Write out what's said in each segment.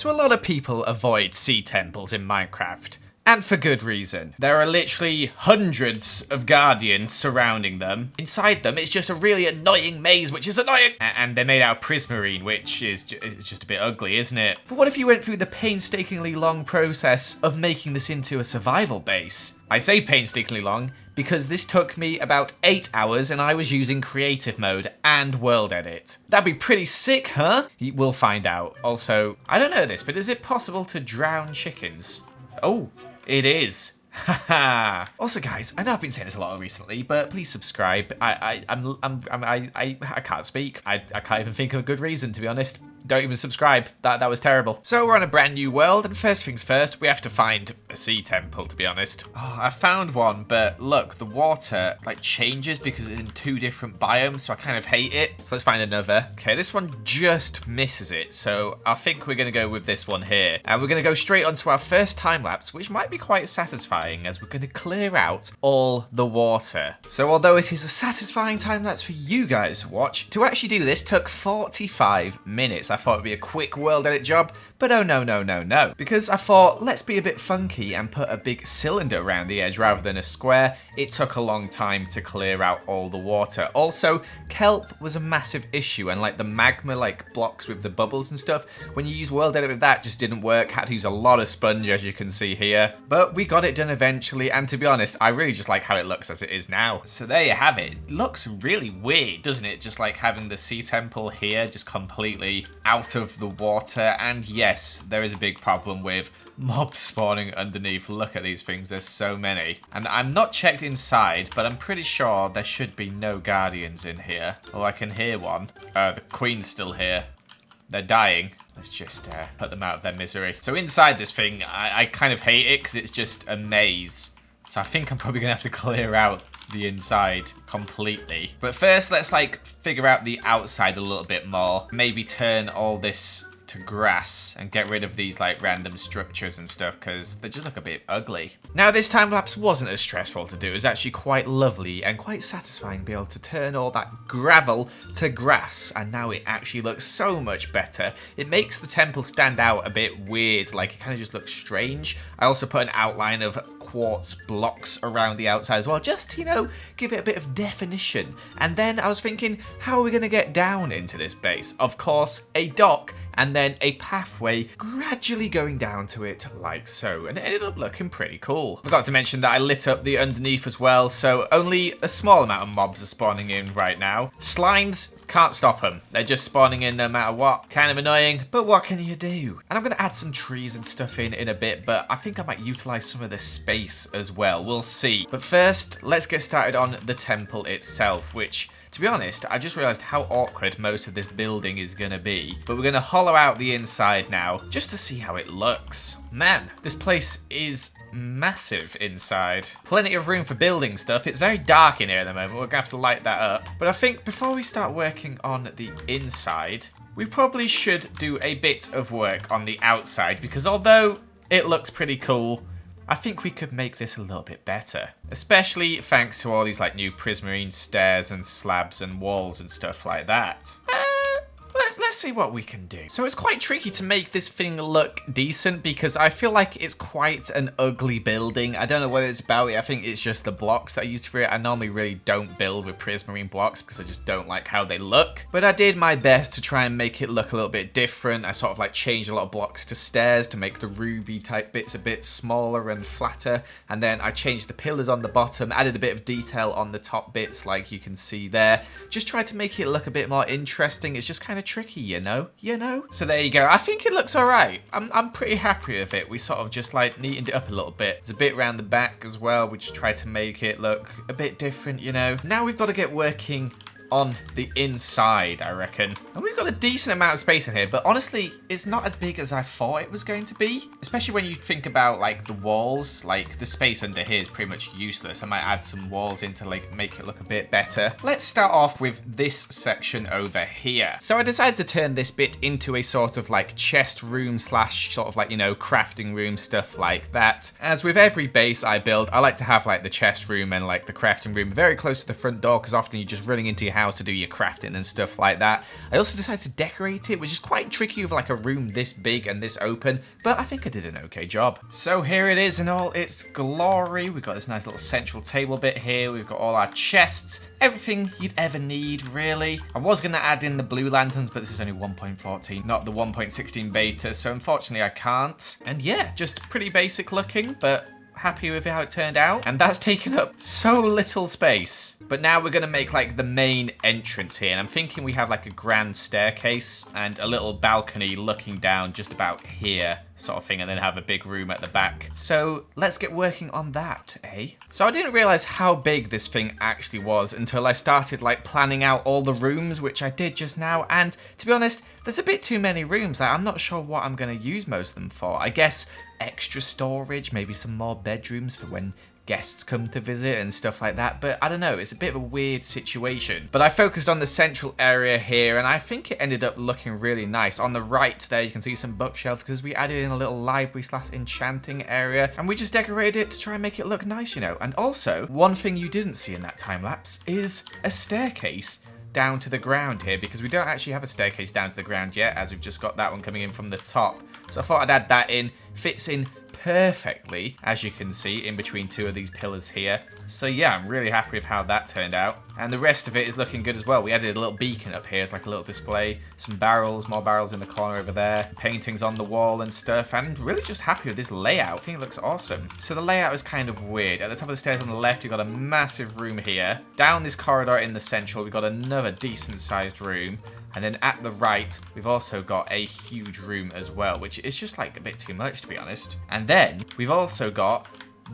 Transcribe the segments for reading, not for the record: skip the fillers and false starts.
So a lot of people avoid sea temples in Minecraft. And for good reason. There are literally hundreds of guardians surrounding them. Inside them, it's just a really annoying maze, which is annoying. And they're made out of prismarine, which is just a bit ugly, isn't it? But what if you went through the painstakingly long process of making this into a survival base? I say painstakingly long because this took me about 8 hours and I was using creative mode and world edit. That'd be pretty sick, huh? We'll find out. Also, I don't know this, but is it possible to drown chickens? Oh. It is. Haha. Also, guys, I know I've been saying this a lot recently, but please subscribe. I can't speak. I can't even think of a good reason, to be honest. Don't even subscribe. That was terrible. So we're on a brand new world, and first things first, we have to find a sea temple, to be honest. Oh, I found one, but look, the water like changes because it's in 2 different biomes, so I kind of hate it. So let's find another. Okay, this one just misses it, so I think we're gonna go with this one here. And we're gonna go straight onto our first time lapse, which might be quite satisfying as we're gonna clear out all the water. So although it is a satisfying time lapse for you guys to watch, to actually do this took 45 minutes. I thought it'd be a quick world edit job, but oh no. Because I thought, let's be a bit funky and put a big cylinder around the edge rather than a square. It took a long time to clear out all the water. Also, kelp was a massive issue, and like the magma like blocks with the bubbles and stuff, when you use world edit with that, just didn't work. Had to use a lot of sponge, as you can see here. But we got it done eventually, and to be honest, I really just like how it looks as it is now. So there you have it. It looks really weird, doesn't it? Just like having the sea temple here, just completely out of the water. And yes, there is a big problem with mobs spawning underneath. Look at these things, there's so many. And I'm not checked inside, but I'm pretty sure there should be no guardians in here. Oh, I can hear one. The queen's still here. They're dying. Let's just put them out of their misery. So inside this thing, I kind of hate it because it's just a maze. So I think I'm probably gonna have to clear out the inside completely. But first, let's like figure out the outside a little bit more. Maybe turn all this to grass and get rid of these like random structures and stuff because they just look a bit ugly. Now this time lapse wasn't as stressful to do. It was actually quite lovely and quite satisfying to be able to turn all that gravel to grass, and now it actually looks so much better. It makes the temple stand out a bit weird, like it kind of just looks strange. I also put an outline of quartz blocks around the outside as well, just to, you know, give it a bit of definition. And then I was thinking, how are we going to get down into this base? Of course, a dock and then a pathway gradually going down to it like so, and it ended up looking pretty cool. Forgot to mention that I lit up the underneath as well, so only a small amount of mobs are spawning in right now. Slimes, can't stop them. They're just spawning in no matter what. Kind of annoying, but what can you do? And I'm going to add some trees and stuff in a bit, but I think I might utilize some of the space as well. We'll see. But first, let's get started on the temple itself, which, to be honest, I just realised how awkward most of this building is going to be. But we're going to hollow out the inside now, just to see how it looks. Man, this place is massive inside. Plenty of room for building stuff. It's very dark in here at the moment. We're going to have to light that up. But I think before we start working on the inside, we probably should do a bit of work on the outside, because although it looks pretty cool, I think we could make this a little bit better. Especially thanks to all these like new prismarine stairs and slabs and walls and stuff like that. Let's see what we can do. So it's quite tricky to make this thing look decent because I feel like it's quite an ugly building. I don't know what it's about. I think it's just the blocks that I used for it. I normally really don't build with prismarine blocks because I just don't like how they look. But I did my best to try and make it look a little bit different. I sort of like changed a lot of blocks to stairs to make the ruby type bits a bit smaller and flatter. And then I changed the pillars on the bottom, added a bit of detail on the top bits like you can see there. Just tried to make it look a bit more interesting. It's just kind of tricky, you know? So there you go. I think it looks alright. I'm pretty happy with it. We sort of just like neatened it up a little bit. There's a bit around the back as well. We just tried to make it look a bit different, you know? Now we've got to get working on the inside, I reckon. And we've got a decent amount of space in here, but honestly, it's not as big as I thought it was going to be. Especially when you think about like the walls, like the space under here is pretty much useless. I might add some walls in to like make it look a bit better. Let's start off with this section over here. So I decided to turn this bit into a sort of like chest room slash sort of like, you know, crafting room, stuff like that. As with every base I build, I like to have like the chest room and like the crafting room very close to the front door, because often you're just running into your house house to do your crafting and stuff like that. I also decided to decorate it, which is quite tricky with like a room this big and this open, but I think I did an okay job. So here it is in all its glory. We've got this nice little central table bit here. We've got all our chests, everything you'd ever need, really. I was going to add in the blue lanterns, but this is only 1.14, not the 1.16 beta, so unfortunately I can't. And yeah, just pretty basic looking, but happy with how it turned out. And that's taken up so little space. But now we're going to make like the main entrance here. And I'm thinking we have like a grand staircase and a little balcony looking down just about here sort of thing. And then have a big room at the back. So let's get working on that, eh? So I didn't realize how big this thing actually was until I started like planning out all the rooms, which I did just now. And to be honest, there's a bit too many rooms. Like, I'm not sure what I'm going to use most of them for. I guess extra storage, maybe some more bedrooms for when guests come to visit and stuff like that, but I don't know, it's a bit of a weird situation. But I focused on the central area here, and I think it ended up looking really nice. On the right there, you can see some bookshelves, because we added in a little library / enchanting area, and we just decorated it to try and make it look nice, you know. And also, one thing you didn't see in that time lapse is a staircase down to the ground here, because we don't actually have a staircase down to the ground yet, as we've just got that one coming in from the top. So I thought I'd add that in. Fits in perfectly, as you can see, in between two of these pillars here. So yeah, I'm really happy with how that turned out. And the rest of it is looking good as well. We added a little beacon up here. It's like a little display. Some barrels, more barrels in the corner over there. Paintings on the wall and stuff. And really just happy with this layout. I think it looks awesome. So the layout is kind of weird. At the top of the stairs on the left, you've got a massive room here. Down this corridor in the central, we've got another decent sized room. And then at the right, we've also got a huge room as well, which is just like a bit too much, to be honest. And then we've also got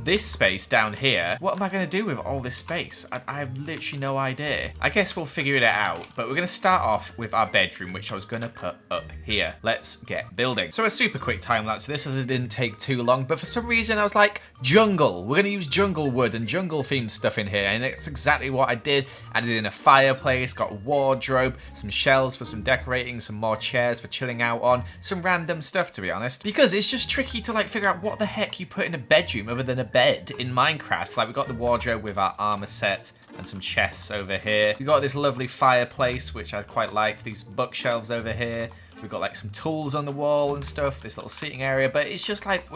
this space down here. What am I going to do with all this space? I have literally no idea. I guess we'll figure it out, but we're going to start off with our bedroom, which I was going to put up here. Let's get building. So a super quick time lapse. This didn't take too long, but for some reason I was like, jungle. We're going to use jungle wood and jungle themed stuff in here, and it's exactly what I did. Added in a fireplace, got a wardrobe, some shelves for some decorating, some more chairs for chilling out on, some random stuff, to be honest, because it's just tricky to like figure out what the heck you put in a bedroom other than a bed in Minecraft. Like, we got the wardrobe with our armor set and some chests over here. We got this lovely fireplace, which I quite liked. These bookshelves over here. We've got like some tools on the wall and stuff, this little seating area, but it's just like,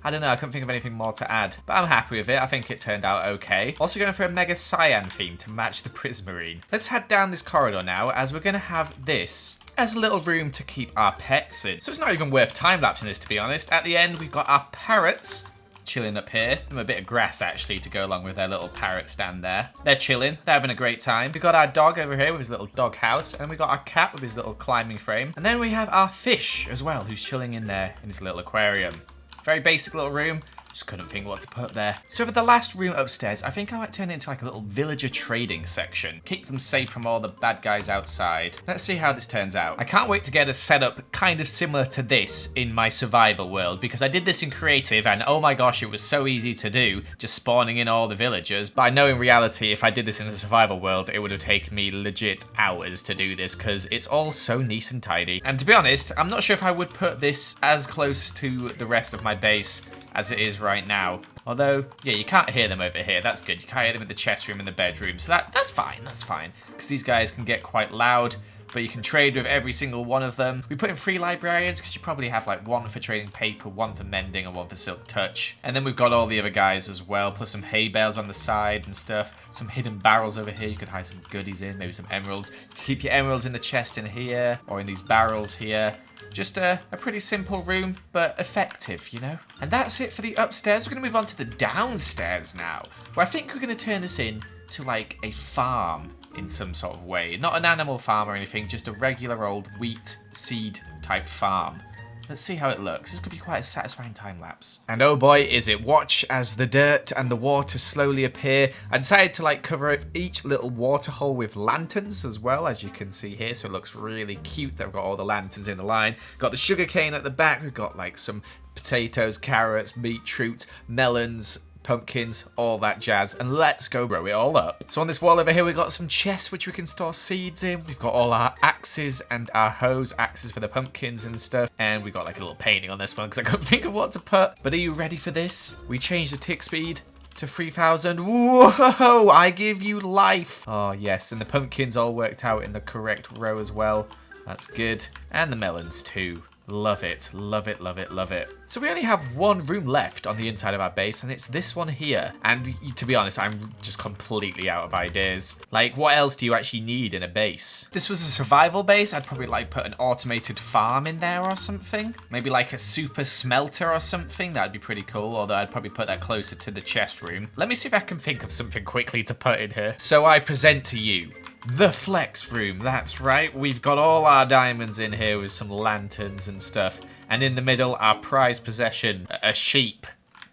I don't know, I couldn't think of anything more to add. But I'm happy with it, I think it turned out okay. Also going for a mega cyan theme to match the prismarine. Let's head down this corridor now, as we're going to have this as a little room to keep our pets in. So it's not even worth time-lapsing this, to be honest. At the end, we've got our parrots chilling up here. Give them a bit of grass, actually, to go along with their little parrot stand there. They're chilling. They're having a great time. We've got our dog over here with his little dog house. And we got our cat with his little climbing frame. And then we have our fish as well, who's chilling in there in his little aquarium. Very basic little room. Just couldn't think what to put there. So for the last room upstairs, I think I might turn it into like a little villager trading section. Keep them safe from all the bad guys outside. Let's see how this turns out. I can't wait to get a setup kind of similar to this in my survival world, because I did this in creative and oh my gosh, it was so easy to do, just spawning in all the villagers. But I know in reality, if I did this in a survival world, it would have taken me legit hours to do this, because it's all so nice and tidy. And to be honest, I'm not sure if I would put this as close to the rest of my base as it is right now. Although, yeah, you can't hear them over here. That's good. You can't hear them in the chest room and the bedroom. So that's fine. That's fine. Because these guys can get quite loud, but you can trade with every single one of them. We put in 3 librarians because you probably have like 1 for trading paper, 1 for mending, and 1 for silk touch. And then we've got all the other guys as well, plus some hay bales on the side and stuff. Some hidden barrels over here. You could hide some goodies in, maybe some emeralds. You can keep your emeralds in the chest in here, or in these barrels here. Just a pretty simple room, but effective, you know? And that's it for the upstairs. We're going to move on to the downstairs now, where I think we're going to turn this in to like a farm in some sort of way. Not an animal farm or anything, just a regular old wheat seed type farm. Let's see how it looks. This could be quite a satisfying time lapse. And oh boy, is it. Watch as the dirt and the water slowly appear. I decided to like cover each little water hole with lanterns as well, as you can see here. So it looks really cute. They've got all the lanterns in a line. Got the sugar cane at the back. We've got like some potatoes, carrots, beetroot, melons, pumpkins, all that jazz, and let's go grow it all up. So on this wall over here, we've got some chests which we can store seeds in. We've got all our axes and our hoes, axes for the pumpkins and stuff, and we got like a little painting on this one because I couldn't think of what to put. But are you ready for this? We changed the tick speed to 3,000. Whoa, I give you life. Oh, yes, and the pumpkins all worked out in the correct row as well. That's good. And the melons too. Love it, love it, love it, love it. So we only have one room left on the inside of our base, and it's this one here. And to be honest, I'm just completely out of ideas. Like, what else do you actually need in a base? If this was a survival base, I'd probably like put an automated farm in there or something. Maybe like a super smelter or something. That'd be pretty cool, although I'd probably put that closer to the chest room. Let me see if I can think of something quickly to put in here. So I present to you the flex room. That's right, we've got all our diamonds in here with some lanterns and stuff, and in the middle our prized possession, a sheep.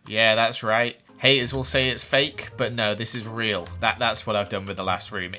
Yeah, that's right. Haters will say it's fake, but no, this is real. That's what I've done with the last room.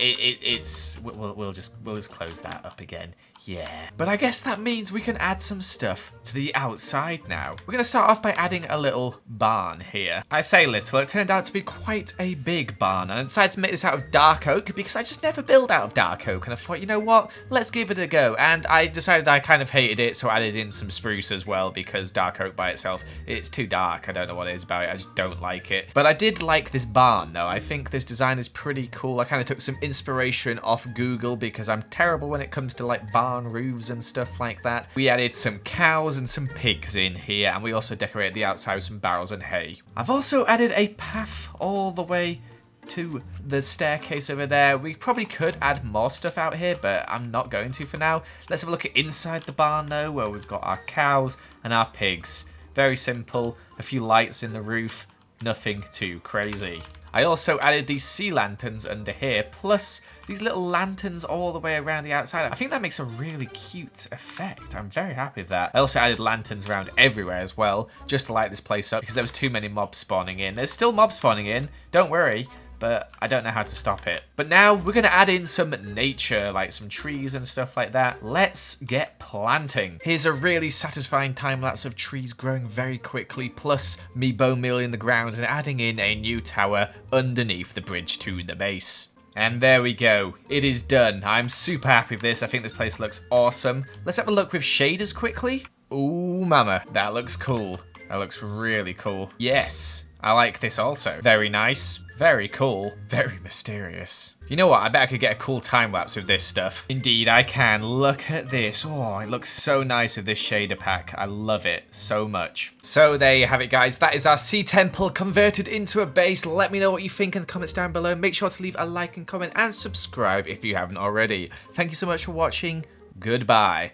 We'll just close that up again. Yeah. But I guess that means we can add some stuff to the outside now. We're going to start off by adding a little barn here. I say little, it turned out to be quite a big barn. And I decided to make this out of dark oak because I just never build out of dark oak. And I thought, you know what? Let's give it a go. And I decided I kind of hated it, so I added in some spruce as well because dark oak by itself, it's too dark. I don't know what it is about it. I just don't like it. But I did like this barn though. I think this design is pretty cool. I kind of took some inspiration off Google because I'm terrible when it comes to like barn roofs and stuff like that. We added some cows and some pigs in here, and we also decorated the outside with some barrels and hay. I've also added a path all the way to the staircase over there. We probably could add more stuff out here, but I'm not going to for now. Let's have a look at inside the barn though, where we've got our cows and our pigs. Very simple. A few lights in the roof. Nothing too crazy. I also added these sea lanterns under here, plus these little lanterns all the way around the outside. I think that makes a really cute effect. I'm very happy with that. I also added lanterns around everywhere as well, just to light this place up, because there was too many mobs spawning in. There's still mobs spawning in, don't worry, but I don't know how to stop it. But now we're going to add in some nature, like some trees and stuff like that. Let's get planting. Here's a really satisfying time lapse of trees growing very quickly, plus me bone mealing the ground and adding in a new tower underneath the bridge to the base. And there we go. It is done. I'm super happy with this. I think this place looks awesome. Let's have a look with shaders quickly. Ooh, mama. That looks cool. That looks really cool. Yes, I like this also. Very nice. Very cool. Very mysterious. You know what? I bet I could get a cool time lapse with this stuff. Indeed, I can. Look at this. Oh, it looks so nice with this shader pack. I love it so much. So there you have it, guys. That is our sea temple converted into a base. Let me know what you think in the comments down below. Make sure to leave a like and comment and subscribe if you haven't already. Thank you so much for watching. Goodbye.